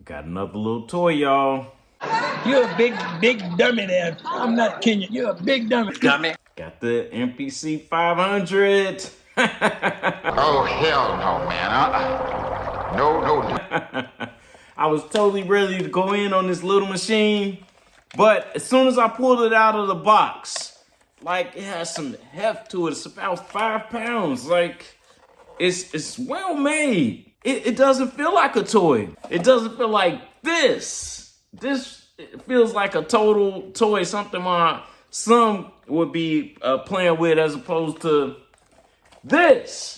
Got another little toy, y'all. You're a big dummy there. I'm not kidding you. You're a big dummy. Dummy. Got the MPC 500. Oh, hell no, man. No. I was totally ready to go in on this little machine, but as soon as I pulled it out of the box, like, it has some heft to it. It's about 5 pounds. Like, it's well made. It doesn't feel like a toy. It doesn't feel like this. This feels like a total toy, something my son would be playing with, as opposed to this.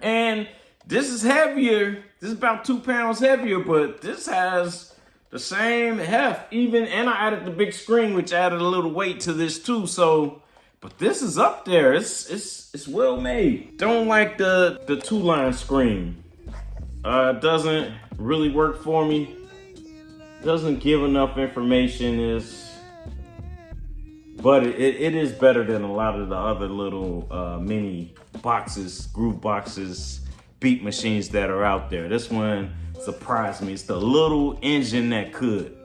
And this is heavier. This is about 2 pounds heavier, but this has the same heft even, and I added the big screen, which added a little weight to this too. So, but this is up there. It's well made. Don't like the 2-line screen. Doesn't really work for me. Doesn't give enough information. But it is better than a lot of the other little mini boxes, groove boxes, beat machines that are out there. This one surprised me. It's the little engine that could.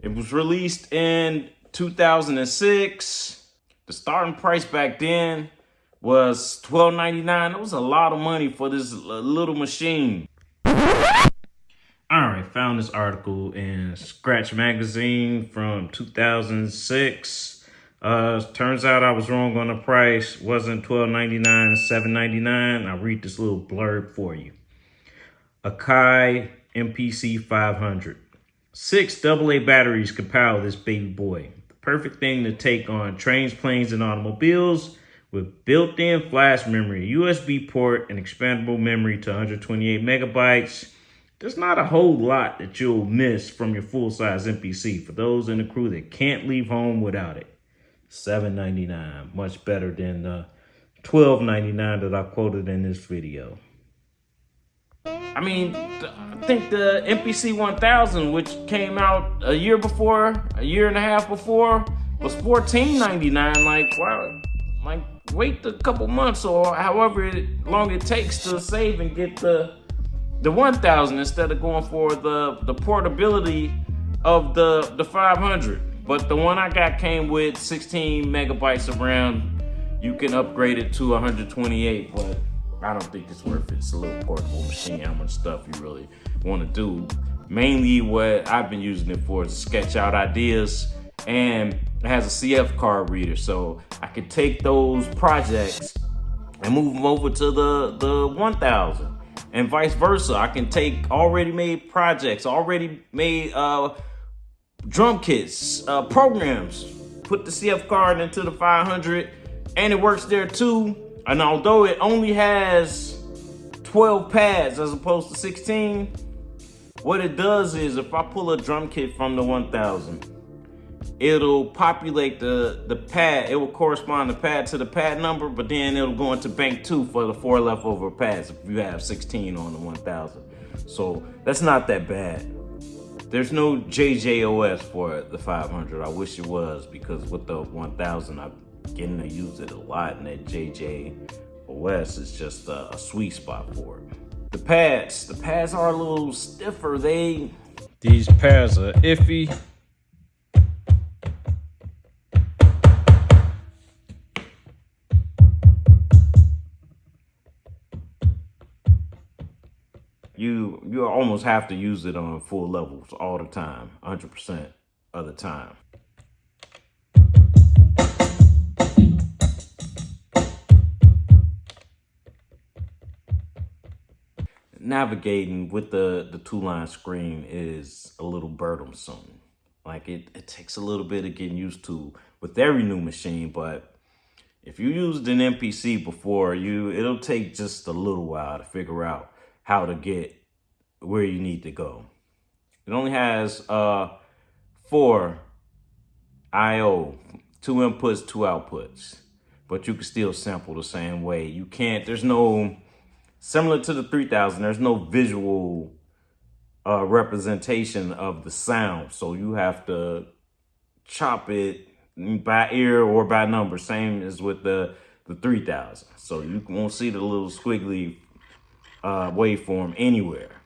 It was released in 2006. The starting price back then was $12.99. It was a lot of money for this little machine. All right, found this article in Scratch Magazine from 2006. Turns out I was wrong on the price. Wasn't $12.99, $7.99. I'll read this little blurb for you. Akai MPC 500. 6 AA batteries could power this baby boy. The perfect thing to take on trains, planes, and automobiles with built-in flash memory, USB port, and expandable memory to 128 megabytes. There's not a whole lot that you'll miss from your full-size MPC for those in the crew that can't leave home without it. $7.99, much better than the $12.99 that I quoted in this video. I mean, I think the MPC 1000, which came out a year and a half before, was $14.99. Like, wow, like, wait a couple months or however long it takes to save and get the 1000 instead of going for the portability of the 500. But the one I got came with 16 megabytes of RAM. You can upgrade it to 128, but I don't think it's worth it. It's a little portable machine. How much stuff you really want to do? Mainly what I've been using it for is to sketch out ideas, and it has a CF card reader, so I could take those projects and move them over to the 1000. And vice versa. I can take already made projects, already made drum kits, programs, put the CF card into the 500, and it works there too. And although it only has 12 pads as opposed to 16, what it does is if I pull a drum kit from the 1000, it'll populate the pad. It will correspond the pad to the pad number, but then it'll go into bank 2 for the 4 leftover pads if you have 16 on the 1000. So that's not that bad. There's no JJOS for the 500. I wish it was, because with the 1000, I'm getting to use it a lot, and that JJOS is just a sweet spot for it. The pads are a little stiffer. These pads are iffy. You almost have to use it on full levels all the time, 100% of the time. Navigating with the 2-line screen is a little burdensome. Like, it takes a little bit of getting used to with every new machine, but if you used an MPC before, it'll take just a little while to figure out how to get where you need to go. It only has 4 I/O, 2 inputs, 2 outputs, but you can still sample the same way. You can't, there's no, similar to the 3000, there's no visual representation of the sound. So you have to chop it by ear or by number, same as with the 3000. So you won't see the little squiggly waveform anywhere.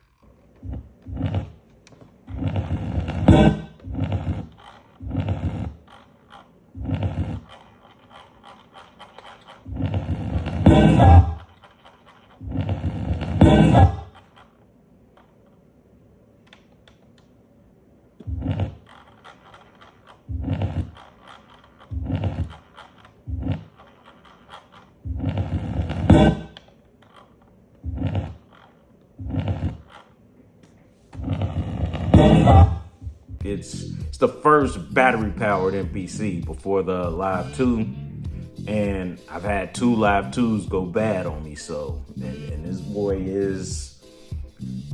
It's the first battery powered MPC before the Live 2, and I've had 2 Live 2s go bad on me. So, and this boy is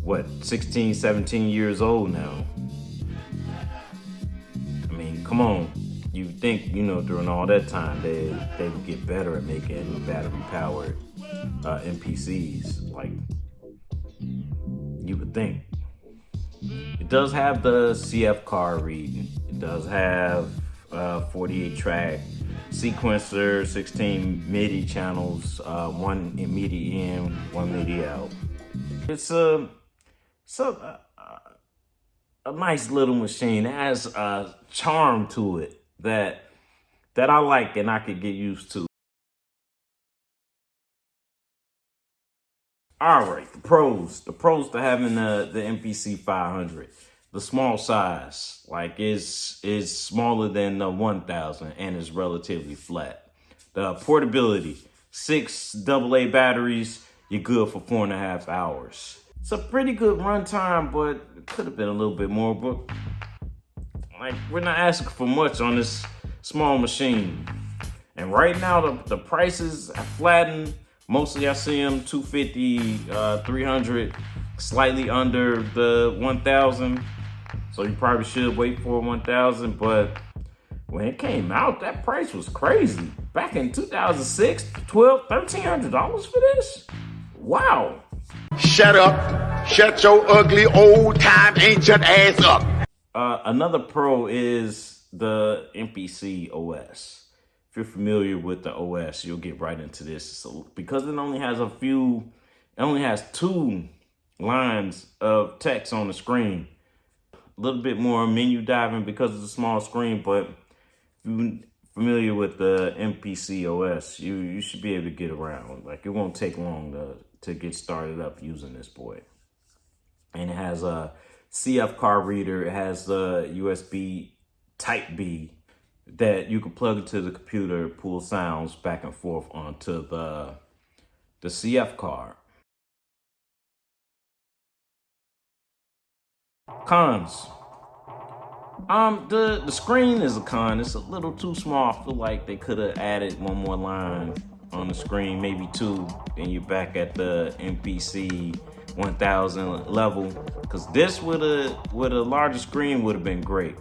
what, 16, 17 years old now. I mean, come on. You think, you know, during all that time they would get better at making battery powered MPCs, like you would think. It does have the CF card reading. It does have 48 track sequencer, 16 MIDI channels, 1 MIDI in, 1 MIDI out. It's a nice little machine. It has a charm to it that I like and I could get used to. All right, the pros to having the MPC 500, the small size, like is smaller than the 1000 and is relatively flat. The portability, 6 AA batteries, you're good for 4.5 hours. It's a pretty good runtime, but it could have been a little bit more, but like we're not asking for much on this small machine. And right now the prices have flattened. Mostly I see them 250, 300, slightly under the 1000. So you probably should wait for 1000. But when it came out, that price was crazy. Back in 2006, $1,300 for this? Wow. Shut up. Shut your ugly old time ancient ass up. Another pro is the MPC OS. If you're familiar with the OS, you'll get right into this. So because it only has 2 lines of text on the screen, a little bit more menu diving because it's a small screen, but if you're familiar with the MPC OS, you should be able to get around. Like, it won't take long to get started up using this boy. And it has a CF card reader. It has the USB Type B that you can plug into the computer, pull sounds back and forth onto the CF card. Cons. The screen is a con. It's a little too small. I feel like they could have added 1 more line on the screen, maybe 2, and you're back at the MPC 1000 level. Because this with a larger screen would have been great.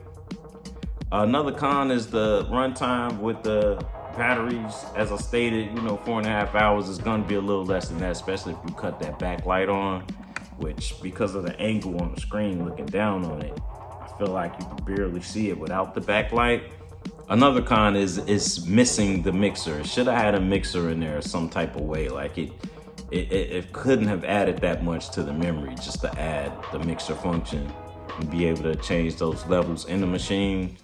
Another con is the runtime with the batteries. As I stated, 4.5 hours is gonna be a little less than that, especially if you cut that backlight on, which, because of the angle on the screen looking down on it, I feel like you can barely see it without the backlight. Another con is missing the mixer. It should have had a mixer in there some type of way. Like it couldn't have added that much to the memory just to add the mixer function and be able to change those levels in the machine.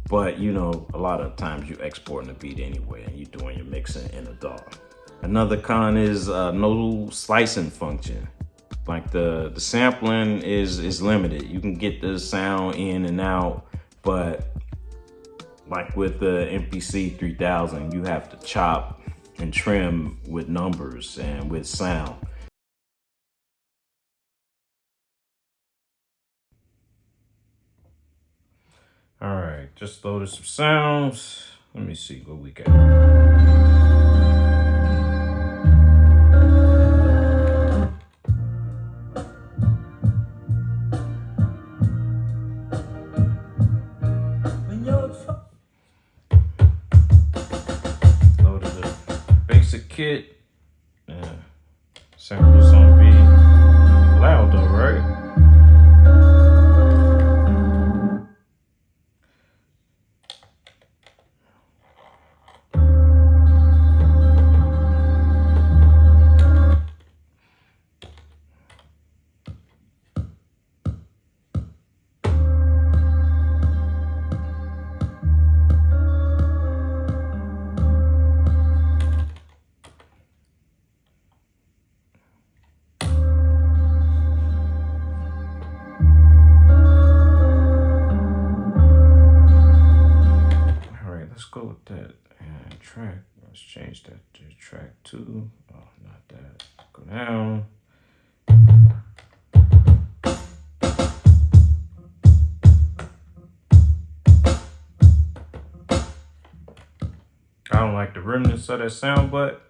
But a lot of times you exporting the beat anyway and you're doing your mixing in a DAW. Another con is no slicing function. Like the sampling is limited. You can get the sound in and out, but like with the MPC 3000, you have to chop and trim with numbers and with sound. All right, just loaded some sounds. Let me see what we got. Loaded the basic kit. Yeah. Samples on beat. Loud though, right? Let's change that to track 2. Oh, not that. Go down. I don't like the remnants of that sound, but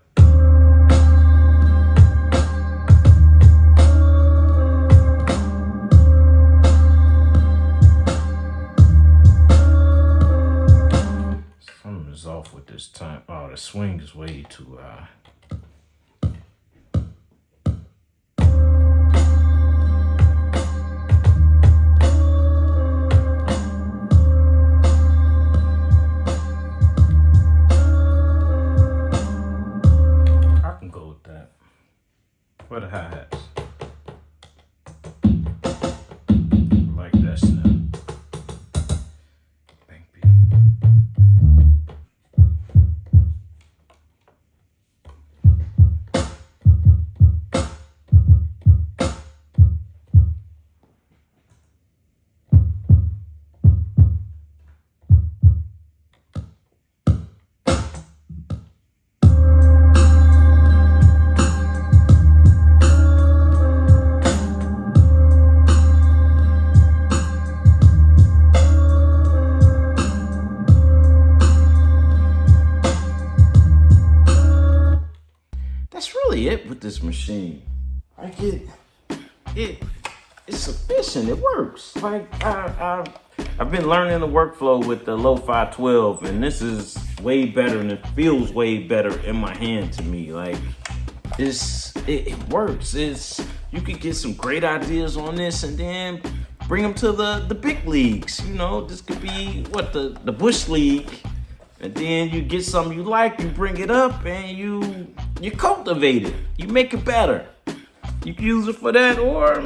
something is off with this time. Oh, the swing is way too high. For the hi-hats. Like that snap. Bank beat. That's really it with this machine. Like it's efficient. It works. Like I've been learning the workflow with the Lo-Fi 12, and this is way better, and it feels way better in my hand to me. Like it works. You could get some great ideas on this, and then bring them to the big leagues. You know, this could be the Bush League. And then you get something you like, you bring it up, and you cultivate it. You make it better. You can use it for that, or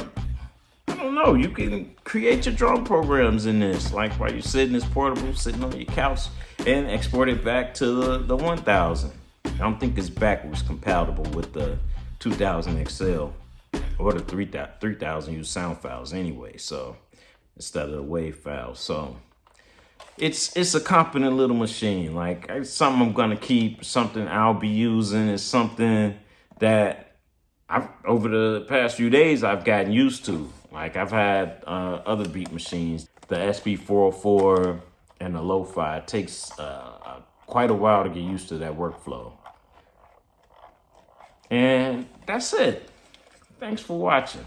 I don't know. You can create your drum programs in this, like while you're sitting, it's portable, sitting on your couch, and export it back to the 1000. I don't think it's backwards compatible with the 2000 XL or the 3000 use sound files anyway. So instead of the WAV files, so. It's a competent little machine. Like, it's something I'm gonna keep, something I'll be using. It's something that over the past few days I've gotten used to. Like, I've had other beat machines, the SB404 and the Lo-Fi. It takes quite a while to get used to that workflow. And that's it. Thanks for watching.